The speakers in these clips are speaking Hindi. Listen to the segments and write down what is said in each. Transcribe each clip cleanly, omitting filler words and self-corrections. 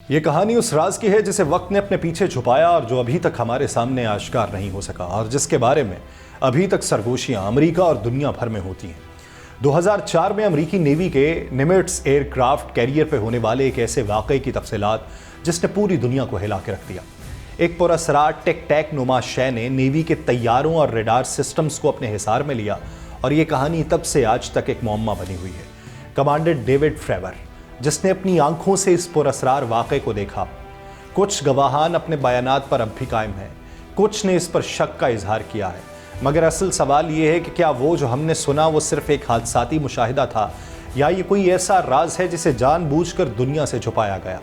ये कहानी उस राज की है जिसे वक्त ने अपने पीछे छुपाया और जो अभी तक हमारे सामने आश्कार नहीं हो सका, और जिसके बारे में अभी तक सरगोशियां अमेरिका और दुनिया भर में होती हैं। 2004 में अमेरिकी नेवी के निमिट्स एयरक्राफ्ट कैरियर पे होने वाले एक ऐसे वाकये की तफसीलात जिसने पूरी दुनिया को हिला के रख दिया। एक पुरअसरार टिक टैक नुमा शय ने नेवी के तैयारों और रेडार सिस्टम्स को अपने हिसार में लिया और ये कहानी तब से आज तक एक मुअम्मा बनी हुई है। कमांडेंट डेविड फ्रेवर, जिसने अपनी आंखों से इस पुरअसरार वाक़े को देखा। कुछ गवाहान अपने बयानात पर अब भी कायम हैं, कुछ ने इस पर शक का इजहार किया है, मगर असल सवाल ये है कि क्या वो जो हमने सुना वो सिर्फ एक हादसाती मुशाहिदा था या ये कोई ऐसा राज है जिसे जानबूझकर दुनिया से छुपाया गया।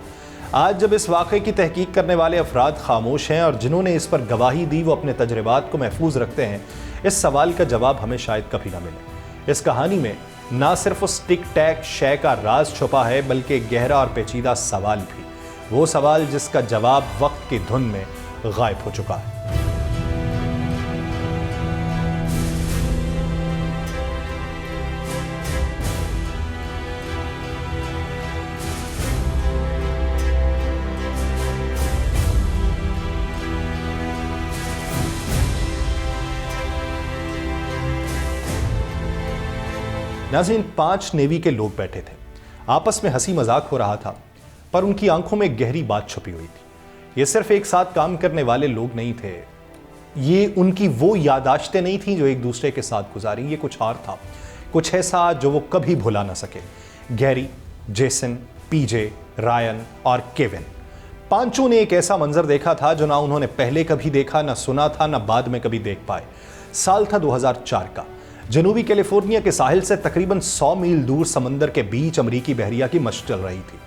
आज जब इस वाक़े की तहकीक करने वाले अफराद खामोश हैं और जिन्होंने इस पर गवाही दी वो अपने तजर्बात को महफूज रखते हैं, इस सवाल का जवाब हमें शायद कभी ना मिले। इस कहानी में ना सिर्फ उस टिक टैक शय का राज छुपा है बल्कि एक गहरा और पेचीदा सवाल भी, वो सवाल जिसका जवाब वक्त की धुन में गायब हो चुका है। नाज़रीन, 5 नेवी के लोग बैठे थे, आपस में हंसी मजाक हो रहा था, पर उनकी आंखों में गहरी बात छुपी हुई थी। ये सिर्फ एक साथ काम करने वाले लोग नहीं थे, ये उनकी वो यादाश्तें नहीं थी जो एक दूसरे के साथ गुजारी, ये कुछ और था, कुछ ऐसा जो वो कभी भुला ना सके। गैरी, जेसन, पीजे, रायन और केविन, पांचों ने एक ऐसा मंजर देखा था जो ना उन्होंने पहले कभी देखा, ना सुना था, ना बाद में कभी देख पाए। साल था 2004 का। जनूबी कैलिफोर्निया के साहिल से तकरीबन 100 मील दूर समंदर के बीच अमरीकी बहरिया की मशक चल रही थी।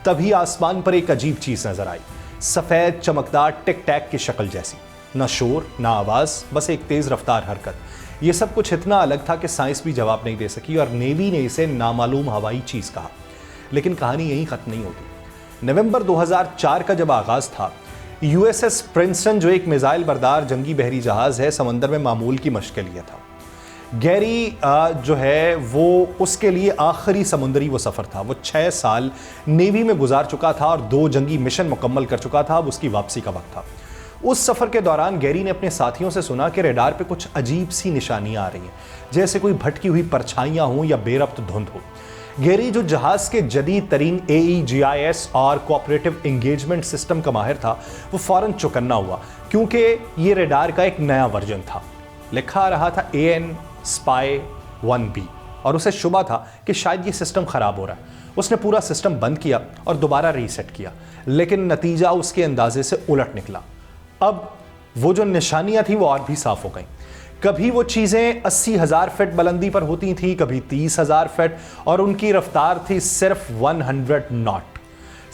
तभी आसमान पर एक अजीब चीज नजर आई, सफेद चमकदार टिक टैक की शक्ल जैसी। ना शोर, ना आवाज, बस एक तेज रफ्तार हरकत। यह सब कुछ इतना अलग था कि साइंस भी जवाब नहीं दे सकी और नेवी ने इसे नामालूम हवाई चीज कहा। लेकिन कहानी यहीं खत्म नहीं होती। नवंबर 2004 का जब आगाज था, यूएसएस प्रिंसटन, जो एक मिसाइल बरदार जंगी बहरी जहाज है, समंदर में मामूल की मशक के लिए था। गैरी जो है वो उसके लिए आखिरी समुद्री वो सफ़र था। वो 6 साल नेवी में गुजार चुका था और 2 जंगी मिशन मुकम्मल कर चुका था। अब उसकी वापसी का वक्त था। उस सफ़र के दौरान गैरी ने अपने साथियों से सुना कि रेडार पे कुछ अजीब सी निशानियां आ रही हैं, जैसे कोई भटकी हुई परछाइयां हों या बेरब्त धुंध हो। गैरी, जो जहाज के जदीद तरीन AEGIS और कोऑपरेटिव एंगेजमेंट सिस्टम का माहिर था, वो फौरन चौकन्ना हुआ क्योंकि ये रेडार का एक नया वर्जन था। लिखा आ रहा था AN स्पाई 1B और उसे शुबा था कि शायद ये सिस्टम खराब हो रहा है। उसने पूरा सिस्टम बंद किया और दोबारा रीसेट किया, लेकिन नतीजा उसके अंदाजे से उलट निकला। अब वो जो निशानियां थी वो और भी साफ हो गई। कभी वो चीजें 80,000 फीट बुलंदी पर होती थी, कभी 30,000 फीट, और उनकी रफ्तार थी सिर्फ 100 नॉट।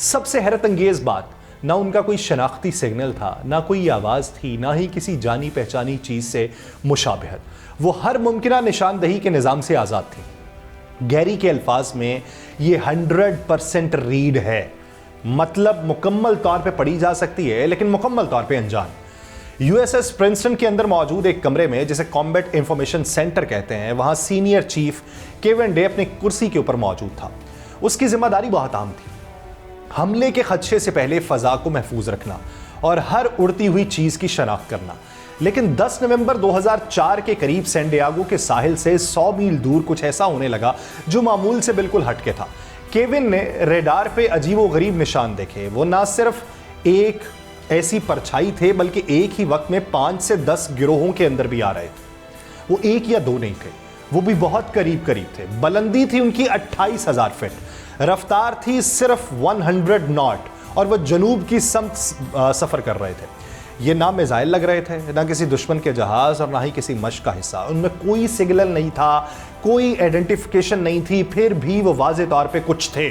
सबसे हैरत अंगेज बात, ना उनका कोई शनाख्ती सिग्नल था, ना कोई आवाज थी, ना ही किसी जानी पहचानी चीज से मुशाबहत। वो हर मुमकिना निशानदही के निज़ाम से आज़ाद थी। गैरी के अल्फाज में ये 100% रीड है, मतलब मुकम्मल तौर पे पढ़ी जा सकती है लेकिन मुकम्मल तौर पे अनजान। यूएसएस प्रिंसटन के अंदर मौजूद एक कमरे में, जिसे कॉम्बैट इंफॉर्मेशन सेंटर कहते हैं, वहां सीनियर चीफ केविन डे अपनी कुर्सी के ऊपर मौजूद था। उसकी जिम्मेदारी बहुत आम थी, हमले के खदशे से पहले फजा को महफूज रखना और हर उड़ती हुई चीज की शनाख्त करना। लेकिन 10 नवंबर 2004 के करीब सैन डिएगो के साहिल से 100 मील दूर कुछ ऐसा होने लगा जो मामूल से बिल्कुल हटके था। केविन ने रेडार पे अजीबोगरीब निशान देखे। वो ना सिर्फ एक ऐसी परछाई थे बल्कि एक ही वक्त में 5 से 10 गिरोहों के अंदर भी आ रहे थे। वो एक या दो नहीं थे, वो भी बहुत करीब करीब थे। बुलंदी थी उनकी 28,000 फीट, रफ्तार थी सिर्फ 100 नॉट और वह जनूब की समत सफर कर रहे थे। ये ना मिसाइल लग रहे थे, ना किसी दुश्मन के जहाज और ना ही किसी मशक का हिस्सा। उनमें कोई सिग्नल नहीं था, कोई आइडेंटिफिकेशन नहीं थी, फिर भी वो वाज़े तौर पे कुछ थे।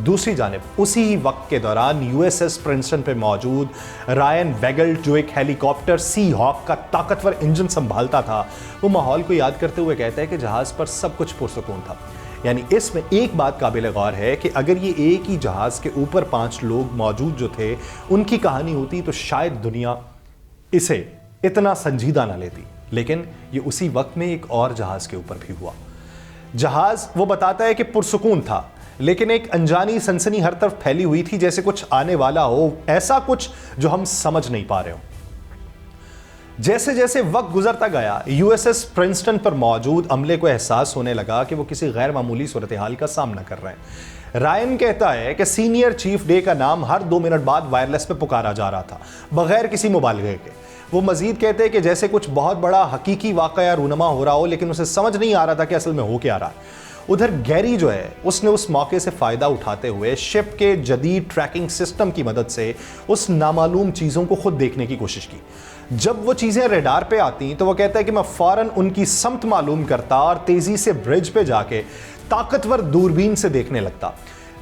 दूसरी जानिब उसी ही वक्त के दौरान यूएसएस प्रिंसटन पे मौजूद रायन वेगल्ट, जो एक हेलीकॉप्टर सी हॉक का ताकतवर इंजन संभालता था, वो माहौल को याद करते हुए कहता है कि जहाज पर सब कुछ पुरसुकून था। यानी इसमें एक बात काबिल गौर है कि अगर ये एक ही जहाज के ऊपर 5 लोग मौजूद जो थे, उनकी कहानी होती तो शायद दुनिया इसे इतना संजीदा ना लेती। लेकिन ये उसी वक्त में एक और जहाज के ऊपर भी हुआ। जहाज, वो बताता है कि पुरसुकून था, लेकिन एक अनजानी सनसनी हर तरफ फैली हुई थी, जैसे कुछ आने वाला हो, ऐसा कुछ जो हम समझ नहीं पा रहे हो। जैसे जैसे वक्त गुजरता गया, यूएसएस प्रिंसटन पर मौजूद अमले को एहसास होने लगा कि वो किसी गैर मामूली सूरत हाल का सामना कर रहे हैं। रायन कहता है कि सीनियर चीफ डे का नाम हर 2 मिनट बाद वायरलेस पे पुकारा जा रहा था, बगैर किसी मुबालगे के। वो मजीद कहते हैं कि जैसे कुछ बहुत बड़ा हकीकी वाकया रूनमा हो रहा हो, लेकिन उसे समझ नहीं आ रहा था कि असल में हो क्या रहा है। उधर गैरी जो है, उसने उस मौके से फ़ायदा उठाते हुए शिप के जदीद ट्रैकिंग सिस्टम की मदद से उस नामालूम चीज़ों को खुद देखने की कोशिश की। जब वो चीज़ें रेडार पे आती तो वो कहता है कि मैं फ़ौरन उनकी समत मालूम करता और तेज़ी से ब्रिज पे जाके ताकतवर दूरबीन से देखने लगता।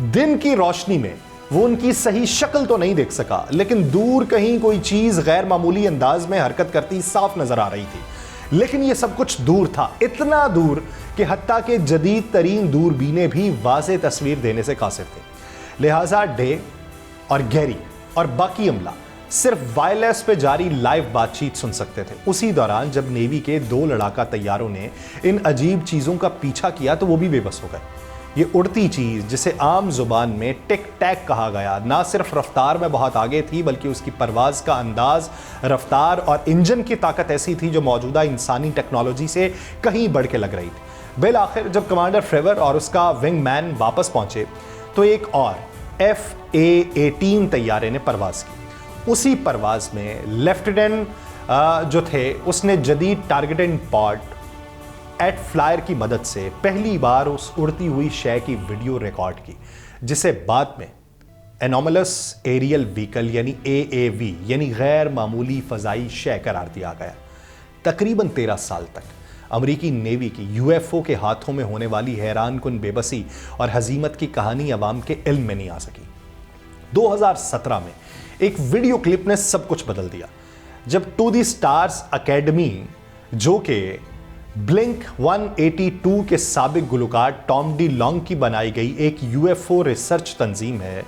दिन की रोशनी में वो उनकी सही शक्ल तो नहीं देख सका, लेकिन दूर कहीं कोई चीज़ गैर मामूली अंदाज में हरकत करती साफ नज़र आ रही थी। लेकिन ये सब कुछ दूर था, इतना दूर कि हत्ता के जदीद तरीन दूरबीनें भी वाज़े तस्वीर देने से कासिर थे। लिहाजा डे और गैरी और बाकी अमला सिर्फ वायरलेस पे जारी लाइव बातचीत सुन सकते थे। उसी दौरान जब नेवी के 2 लड़ाका तैयारों ने इन अजीब चीज़ों का पीछा किया तो वो भी बेबस हो गए। ये उड़ती चीज़, जिसे आम जुबान में टिक टैक कहा गया, ना सिर्फ रफ्तार में बहुत आगे थी, बल्कि उसकी परवाज़ का अंदाज, रफ्तार और इंजन की ताकत ऐसी थी जो मौजूदा इंसानी टेक्नोलॉजी से कहीं बढ़ के लग रही थी। बिल आखिर जब कमांडर फ्रेवर और उसका विंगमैन वापस पहुंचे तो एक और FA-18 तैयारे ने परवाज़ की। उसी परवाज़ में लेफ्टिनेंट जो थे, उसने जदीद टारगेटिंग पॉड एट फ्लायर की मदद से पहली बार उस उड़ती हुई शय की वीडियो रिकॉर्ड की, जिसे बाद में एनोमलस एरियल व्हीकल यानी AAV यानी गैर मामूली फ़ज़ाई शय करार दिया गया। तकरीबन 13 साल तक अमरीकी नेवी की UFO के हाथों में होने वाली हैरान कुन बेबसी और हजीमत की कहानी अवाम के इल्म में नहीं आ सकी। 2017 में एक वीडियो क्लिप ने सब कुछ बदल दिया, जब टू द स्टार्स अकेडमी, जो कि ब्लिंक 182 के साबिक गुलकार टॉम डी लॉन्ग की बनाई गई एक UFO रिसर्च तंजीम है,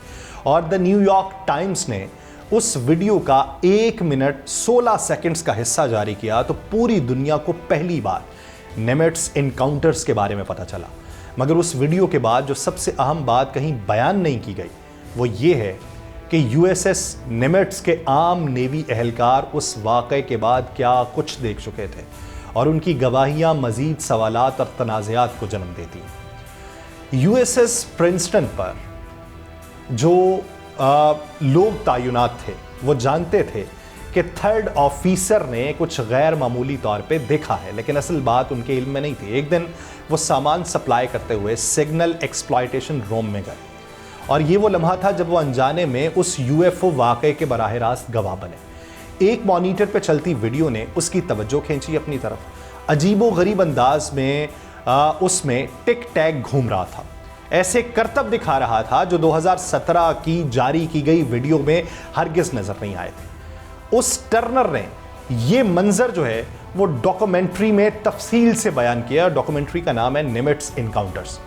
और द न्यूयॉर्क टाइम्स ने उस वीडियो का 1 मिनट 16 सेकंड्स का हिस्सा जारी किया, तो पूरी दुनिया को पहली बार निमिट्स इनकाउंटर्स के बारे में पता चला। मगर उस वीडियो के बाद जो सबसे अहम बात कहीं बयान नहीं की गई, वो ये है कि USS निमिट्स के आम नेवी एहलकार उस वाक़े के बाद क्या कुछ देख चुके थे, और उनकी गवाहियां मजीद सवालात और तनाज़ात को जन्म देती हैं। USS प्रिंसटन पर जो लोग तैनात थे वो जानते थे कि 3rd ऑफिसर ने कुछ गैर मामूली तौर पे देखा है, लेकिन असल बात उनके इल्म में नहीं थी। एक दिन वो सामान सप्लाई करते हुए सिग्नल एक्सप्लॉयटेशन रूम में गए, और ये वो लम्हा था जब वो अनजाने में उस UFO वाक़े के बराह रास्त गवाह बने। एक मॉनिटर पे चलती वीडियो ने उसकी तवज्जो खींची अपनी तरफ। अजीबो गरीब अंदाज में उसमें टिक टैक घूम रहा था, ऐसे करतब दिखा रहा था जो 2017 की जारी की गई वीडियो में हरगिज नजर नहीं आए थे। उस टर्नर ने ये मंजर जो है वो डॉक्यूमेंट्री में तफसील से बयान किया। डॉक्यूमेंट्री का नाम है निमिट्स इनकाउंटर्स।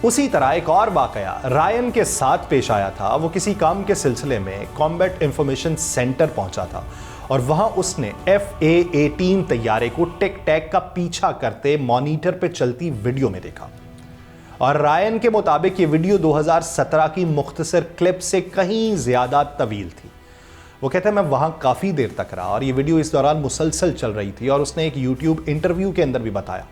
उसी तरह एक और वाकया रायन के साथ पेश आया था। वो किसी काम के सिलसिले में कॉम्बैट इंफॉर्मेशन सेंटर पहुंचा था, और वहां उसने FA-18 तैयारे को टिक टैक का पीछा करते मॉनिटर पे चलती वीडियो में देखा। और रायन के मुताबिक ये वीडियो 2017 की मुख्तसर क्लिप से कहीं ज्यादा तवील थी। वो कहते हैं मैं वहां काफी देर तक रहा, और ये वीडियो इस दौरान मुसलसल चल रही थी। और उसने एक YouTube इंटरव्यू के अंदर भी बताया,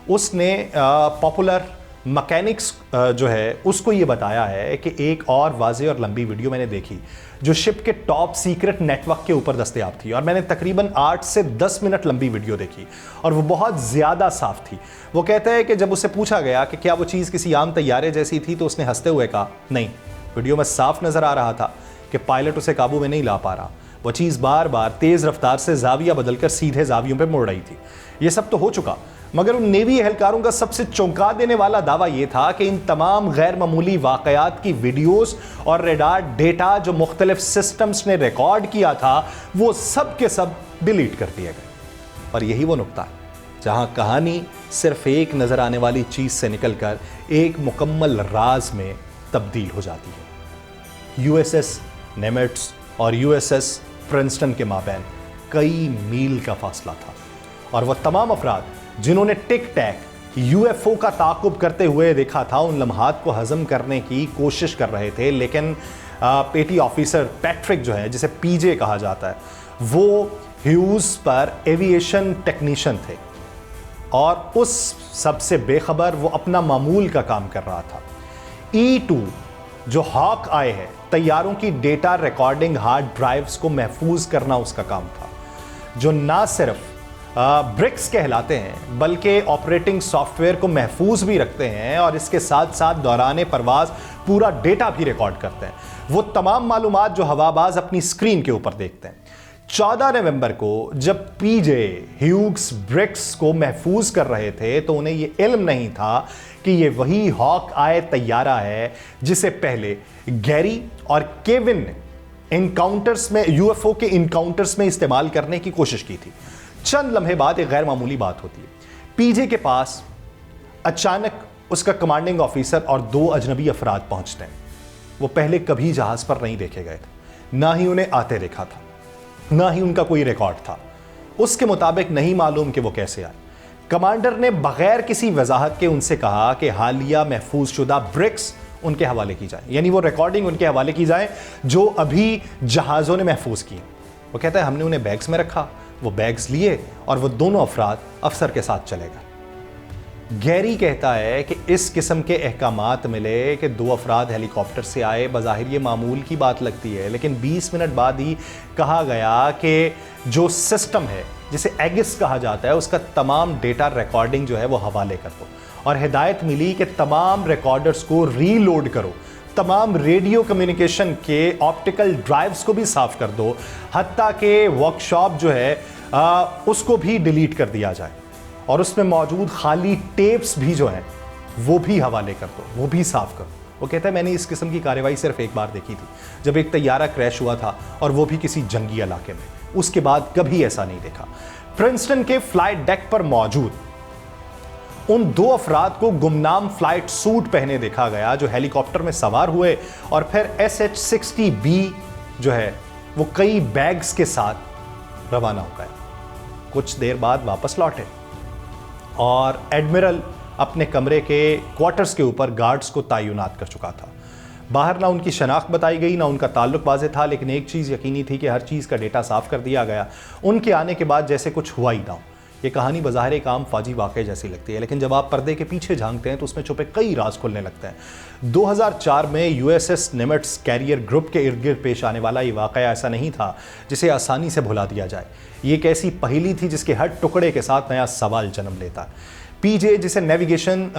उसने पॉपुलर मैकेनिक्स जो है उसको ये बताया है कि एक और वाज़े और लंबी वीडियो मैंने देखी जो शिप के टॉप सीक्रेट नेटवर्क के ऊपर दस्तयाब थी, और मैंने तकरीबन 8 से 10 मिनट लंबी वीडियो देखी, और वो बहुत ज़्यादा साफ थी। वो कहता है कि जब उससे पूछा गया कि क्या वो चीज़ किसी आम तैयारे जैसी थी, तो उसने हंसते हुए कहा नहीं, वीडियो में साफ नज़र आ रहा था कि पायलट उसे काबू में नहीं ला पा रहा। वो चीज़ बार बार तेज़ रफ्तार से जाविया बदलकर सीधे जावियों पर मुड़ रही थी। ये सब तो हो चुका, मगर उन नेवी एहलकारों का सबसे चौंका देने वाला दावा यह था कि इन तमाम गैर मामूली वाकयात की वीडियोस और रेडार डेटा जो मुख्तलिफ सिस्टम्स ने रिकॉर्ड किया था, वो सब के सब डिलीट कर दिए गए। और यही वो नुक्ता है जहां कहानी सिर्फ एक नजर आने वाली चीज से निकलकर एक मुकम्मल राज में तब्दील हो जाती है। USS निमिट्स और USS प्रिंसटन के माबैन कई मील का फासला था, और वह तमाम अफराद जिन्होंने टिक टैक यूएफओ का ताक़ुब करते हुए देखा था, उन लम्हात को हजम करने की कोशिश कर रहे थे, लेकिन पेटी ऑफिसर पैट्रिक जो है, जिसे पीजे कहा जाता है, वो ह्यूज पर एविएशन टेक्नीशियन थे और उस सबसे बेखबर वो अपना मामूल का काम कर रहा था। E2 जो हॉक आए है, तैयारों की डेटा रिकॉर्डिंग हार्ड ड्राइव्स को महफूज करना उसका काम था, जो ना सिर्फ ब्रिक्स कहलाते हैं बल्कि ऑपरेटिंग सॉफ्टवेयर को महफूज भी रखते हैं और इसके साथ साथ दौरान परवाज पूरा डेटा भी रिकॉर्ड करते हैं, वो तमाम मालूमात जो हवाबाज अपनी स्क्रीन के ऊपर देखते हैं। 14 नवंबर को जब पीजे ह्यूग्स ब्रिक्स को महफूज कर रहे थे तो उन्हें यह इल्म नहीं था कि यह वही हॉक आए तैयारा है जिसे पहले गैरी और केविन ने इनकाउंटर्स में, यूएफओ के इनकाउंटर्स में इस्तेमाल करने की कोशिश की थी। चंद लम्हे बाद एक गैर मामूली बात होती है। पीजे के पास अचानक उसका कमांडिंग ऑफिसर और 2 अजनबी अफराद पहुंचते हैं। वो पहले कभी जहाज पर नहीं देखे गए थे, ना ही उन्हें आते देखा था, ना ही उनका कोई रिकॉर्ड था। उसके मुताबिक नहीं मालूम कि वो कैसे आए। कमांडर ने बगैर किसी वजाहत के उनसे कहा कि हालिया महफूज शुदा ब्रिक्स उनके हवाले की जाए, यानी वो रिकॉर्डिंग उनके हवाले की जाए जो अभी जहाज़ों ने महफूज की। वो कहता है हमने उन्हें बैग्स में रखा, वो बैग्स लिए और वो दोनों अफराद अफसर के साथ चले गए। गैरी कहता है कि इस किस्म के अहकामात मिले कि 2 अफराद हेलीकॉप्टर से आए, बज़ाहिर ये मामूल की बात लगती है, लेकिन 20 मिनट बाद ही कहा गया कि जो सिस्टम है जिसे एगिस कहा जाता है उसका तमाम डेटा रिकॉर्डिंग जो है वो हवाले कर दो, और हिदायत मिली कि तमाम रिकॉर्डर्स को रीलोड करो, तमाम रेडियो कम्युनिकेशन के ऑप्टिकल ड्राइव्स को भी साफ कर दो, हत्ता के वर्कशॉप जो है उसको भी डिलीट कर दिया जाए और उसमें मौजूद खाली टेप्स भी जो हैं वो भी हवाले कर दो, वो भी साफ करो। वो कहता है मैंने इस किस्म की कार्रवाई सिर्फ एक बार देखी थी, जब एक तैयारा क्रैश हुआ था और वो भी किसी जंगी इलाके में। उसके बाद कभी ऐसा नहीं देखा। प्रिंसटन के फ्लाइट डेक पर मौजूद उन 2 अफराद को गुमनाम फ्लाइट सूट पहने देखा गया जो हेलीकॉप्टर में सवार हुए और फिर SH-60B जो है वो कई बैग्स के साथ रवाना हो गए। कुछ देर बाद वापस लौटे और एडमिरल अपने कमरे के क्वार्टर्स के ऊपर गार्ड्स को तैनात कर चुका था। बाहर ना उनकी शनाख्त बताई गई, ना उनका ताल्लुक वाज़ेह था, लेकिन एक चीज़ यकीनी थी कि हर चीज़ का डेटा साफ कर दिया गया। उनके आने के बाद जैसे कुछ हुआ ही ना हो। ये कहानी बज़ाहिर एक आम फ़ौजी वाक़े जैसी लगती है, लेकिन जब आप पर्दे के पीछे झांकते हैं तो उसमें छुपे कई राज खुलने लगते हैं। 2004 में USS निमिट्ज़ कैरियर ग्रुप के इर्द गिर्द पेश आने वाला ये वाक़या ऐसा नहीं था जिसे आसानी से भुला दिया जाए। ये एक ऐसी पहेली थी जिसके हर टुकड़े के साथ नया सवाल जन्म लेता है। पीजे जिसे नेविगेशन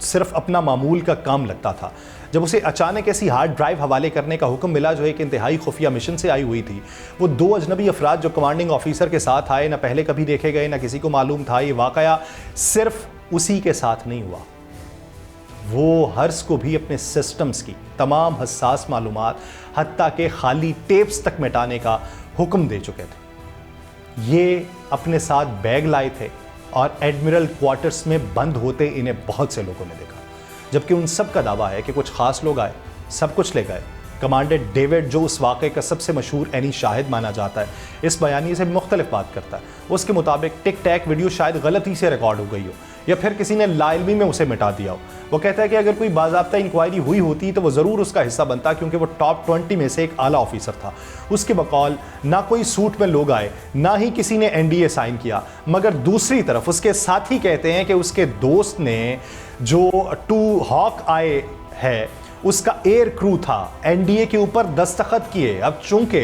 सिर्फ अपना मामूल का काम लगता था, जब उसे अचानक ऐसी हार्ड ड्राइव हवाले करने का हुक्म मिला जो एक इंतहाई खुफिया मिशन से आई हुई थी, वो 2 अजनबी अफराद जो कमांडिंग ऑफिसर के साथ आए, ना पहले कभी देखे गए, ना किसी को मालूम था। ये वाकया सिर्फ उसी के साथ नहीं हुआ, वो हर्स को भी अपने सिस्टम्स की तमाम हसास मालूमात हत्ता के खाली टेप्स तक मिटाने का हुक्म दे चुके थे। ये अपने साथ बैग लाए थे और एडमिरल क्वार्टर्स में बंद होते इन्हें बहुत से लोगों ने देखा, जबकि उन सब का दावा है कि कुछ खास लोग आए, सब कुछ ले गए। कमांडर डेविड जो उस वाक़े का सबसे मशहूर ऐनी शाहिद माना जाता है, इस बयानी से मुख्तलिफ बात करता है। उसके मुताबिक टिक टैक वीडियो शायद गलती से रिकॉर्ड हो गई हो या फिर किसी ने लाइलमी में उसे मिटा दिया हो। वो कहता है कि अगर कोई बाज़ाब्ता इंक्वायरी हुई होती तो वो ज़रूर उसका हिस्सा बनता, क्योंकि वो टॉप 20 में से एक आला ऑफिसर था। उसके बकौल ना कोई सूट में लोग आए, ना ही किसी ने NDA साइन किया, मगर दूसरी तरफ उसके साथी कहते हैं कि उसके दोस्त ने जो 2 हॉक आए है उसका एयर क्रू था, NDA के ऊपर दस्तखत किए। अब चूंकि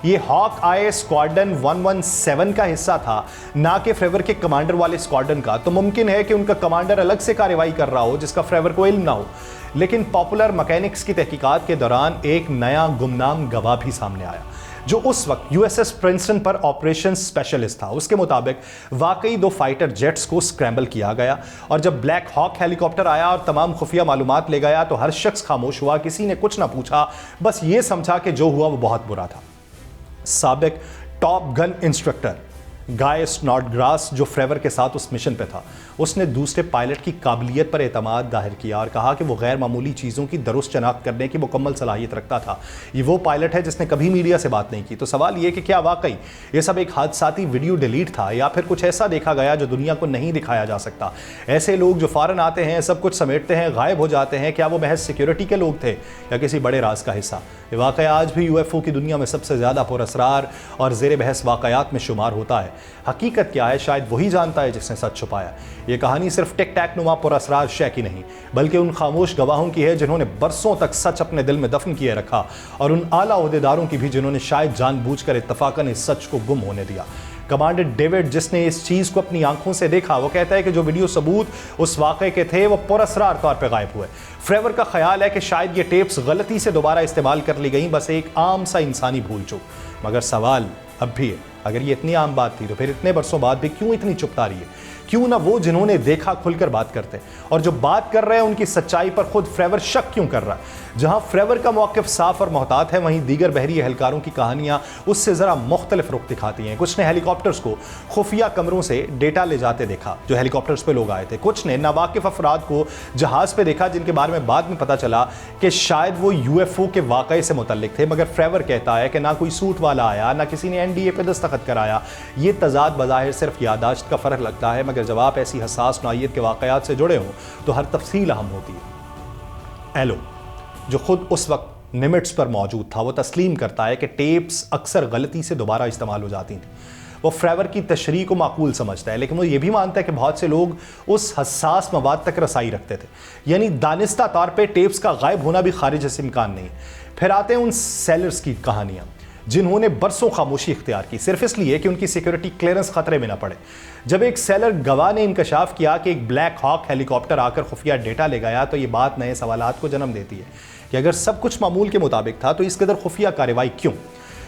ये हॉक आए स्क्वाड्रन 117 का हिस्सा था, ना कि फ्रेवर के कमांडर वाले स्क्वाड्रन का, तो मुमकिन है कि उनका कमांडर अलग से कार्रवाई कर रहा हो जिसका फ्रेवर को इल्म ना हो। लेकिन पॉपुलर मैकेनिक्स की तहकीकात के दौरान एक नया गुमनाम गवाह भी सामने आया जो उस वक्त USS प्रिंसटन पर ऑपरेशन स्पेशलिस्ट था। उसके मुताबिक वाकई 2 फाइटर जेट्स को स्क्रैम्बल किया गया और जब ब्लैक हॉक हेलीकॉप्टर आया और तमाम खुफिया मालूमात ले गया तो हर शख्स खामोश हुआ, किसी ने कुछ ना पूछा, बस ये समझा कि जो हुआ वो बहुत बुरा था। साबिक टॉप गन इंस्ट्रक्टर गाय स्नॉडग्रास जो फ्रेवर के साथ उस मिशन पे था, उसने दूसरे पायलट की काबिलियत पर एतमाद जाहिर किया और कहा कि वो गैर मामूली चीज़ों की दुरुस्त शनाख्त करने की मुकम्मल सलाहियत रखता था। ये वो पायलट है जिसने कभी मीडिया से बात नहीं की। तो सवाल ये कि क्या वाकई ये सब एक हादसाती वीडियो डिलीट था या फिर कुछ ऐसा देखा गया जो दुनिया को नहीं दिखाया जा सकता। ऐसे लोग जो फ़ौरन आते हैं, सब कुछ समेटते हैं, गायब हो जाते हैं, क्या वो महज सिक्योरिटी के लोग थे या किसी बड़े राज का हिस्सा? ये वाकया आज भी UFO की दुनिया में सबसे ज़्यादा पुरअसरार और ज़ेर बहस वाकयात में शुमार होता है। हकीकत क्या है शायद वही जानता है जिसने सच छुपाया। ये कहानी सिर्फ टिक टैक नुमा पुरअसरार शय की नहीं, बल्कि उन खामोश गवाहों की है जिन्होंने बरसों तक सच अपने दिल में दफन किए रखा, और उन आला ओहदेदारों की भी जिन्होंने शायद जानबूझकर इत्तफाकन इस सच को गुम होने दिया। कमांडर डेविड, जिसने इस चीज़ को अपनी आंखों से देखा, वो कहता है कि जो वीडियो सबूत उस वाक़े के थे वो पुरअसरार तौर पे गायब हुए। फ्रेवर का ख्याल है कि शायद ये टेप्स गलती से दोबारा इस्तेमाल कर ली गई, बस एक आम सा इंसानी भूल चूक। मगर सवाल अब भी है, अगर ये इतनी आम बात थी तो फिर इतने बरसों बाद भी क्यों इतनी चुपता रही है? क्यों ना वो जिन्होंने देखा खुलकर बात करते, और जो बात कर रहे हैं उनकी सच्चाई पर खुद फ्रेवर शक क्यों कर रहा है? जहां फ्रेवर का मौक़िफ़ साफ और मोहतात है, वहीं दीगर बहरी एहलकारों की कहानियां उससे ज़रा मुख्तलिफ रुख दिखाती हैं। कुछ ने हेलीकॉप्टर्स को खुफिया कमरों से डेटा ले जाते देखा, जो हेलीकॉप्टर्स पे लोग आए थे। कुछ ने नावाकिफ़ अफराद को जहाज़ पे देखा, जिनके बारे में बाद में पता चला कि शायद वो UFO के वाक़े से मुतल्लिक थे। मगर फ्रेवर कहता है कि ना कोई सूट वाला आया, ना किसी ने NDA पे दस्तखत कराया। ये तजाद बज़ाहिर सिर्फ यादाश्त का फ़र्क लगता है, मगर जब आप ऐसी हसास नौइयत के वाक़यात से जुड़े हों तो हर तफसील अहम होती है। एलो, जो खुद उस वक्त निमिट्स पर मौजूद था, वो तस्लीम करता है कि टेप्स अक्सर गलती से दोबारा इस्तेमाल हो जाती थी। वो फ्रेवर की तशरीह को माकूल समझता है, लेकिन वो ये भी मानता है कि बहुत से लोग उस हसास मवाद तक रसाई रखते थे, यानी दानिस्ता तौर पे टेप्स का गायब होना भी खारिज से इम्कान नहीं। फिर आते हैं उन सेलर्स की कहानियाँ, जिन्होंने बरसों खामोशी इख्तियार की सिर्फ इसलिए कि उनकी सिक्योरिटी क्लियरेंस खतरे में न पड़े। जब एक सेलर गवाह ने इंकशाफ किया कि एक ब्लैक हॉक हेलीकॉप्टर आकर खुफिया डेटा ले गया, तो ये बात नए सवालात को जन्म देती है कि अगर सब कुछ मामूल के मुताबिक था तो इस कदर खुफिया कार्रवाई क्यों?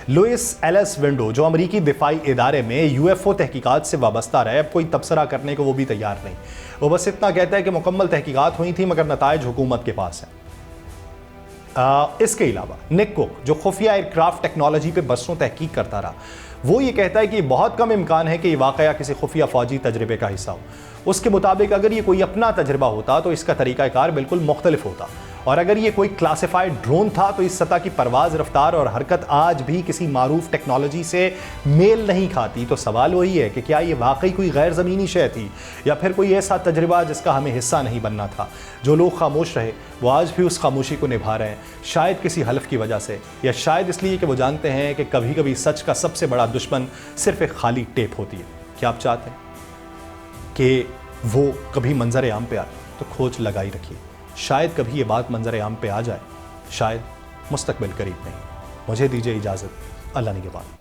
लुइस एलिस विंडो, जो अमरीकी दिफाई इदारे में UFO तहकीकात से वाबस्ता रहे, अब कोई तबसरा करने को वो भी तैयार नहीं। वो बस इतना कहता है कि मुकम्मल तहकीकात हुई थी, मगर नताइज हुकूमत के पास है। इसके अलावा निक कुक, जो खुफिया एयरक्राफ्ट टेक्नोलॉजी पे बरसों तहकीक करता रहा, वो ये कहता है कि बहुत कम इम्कान है कि ये वाक़या किसी खुफिया फौजी तजर्बे का हिस्सा हो। उसके मुताबिक अगर ये कोई अपना तजर्बा होता तो इसका तरीक़ाकार बिल्कुल मुख्तलिफ होता, और अगर ये कोई क्लासिफाइड ड्रोन था तो इस सतह की परवाज़, रफ्तार और हरकत आज भी किसी मारूफ टेक्नोलॉजी से मेल नहीं खाती। तो सवाल वही है कि क्या ये वाकई कोई गैर ज़मीनी शय थी या फिर कोई ऐसा तजर्बा जिसका हमें हिस्सा नहीं बनना था? जो लोग खामोश रहे वो आज भी उस खामोशी को निभा रहे हैं, शायद किसी हल्फ की वजह से, या शायद इसलिए कि वो जानते हैं कि कभी कभी सच का सबसे बड़ा दुश्मन सिर्फ एक खाली टेप होती है। क्या आप चाहते हैं कि वो कभी मंजर आम पे आए? तो खोज लगाई रखिए, शायद कभी ये बात मंजर आम पे आ जाए, शायद मुस्तकबिल करीब नहीं। मुझे दीजिए इजाज़त, अल्लाह निगहबान।